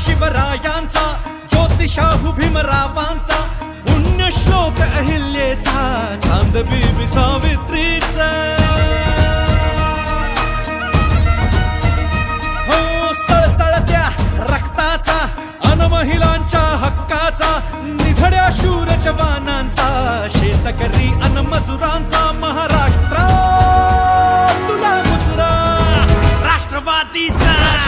शिवरायांचा, ज्योतिषाहू भीमरावांचा, पुण्यश्लोक अहिल्याचा, चांदबिबी सावित्रीचा, हो सळसळत्या रक्ताचा, अन महिलांच्या हक्काचा, निधड्या शूर जवानांचा, शेतकरी अन मजुरांचा, महाराष्ट्र तुला मुजरा राष्ट्रवादीचा.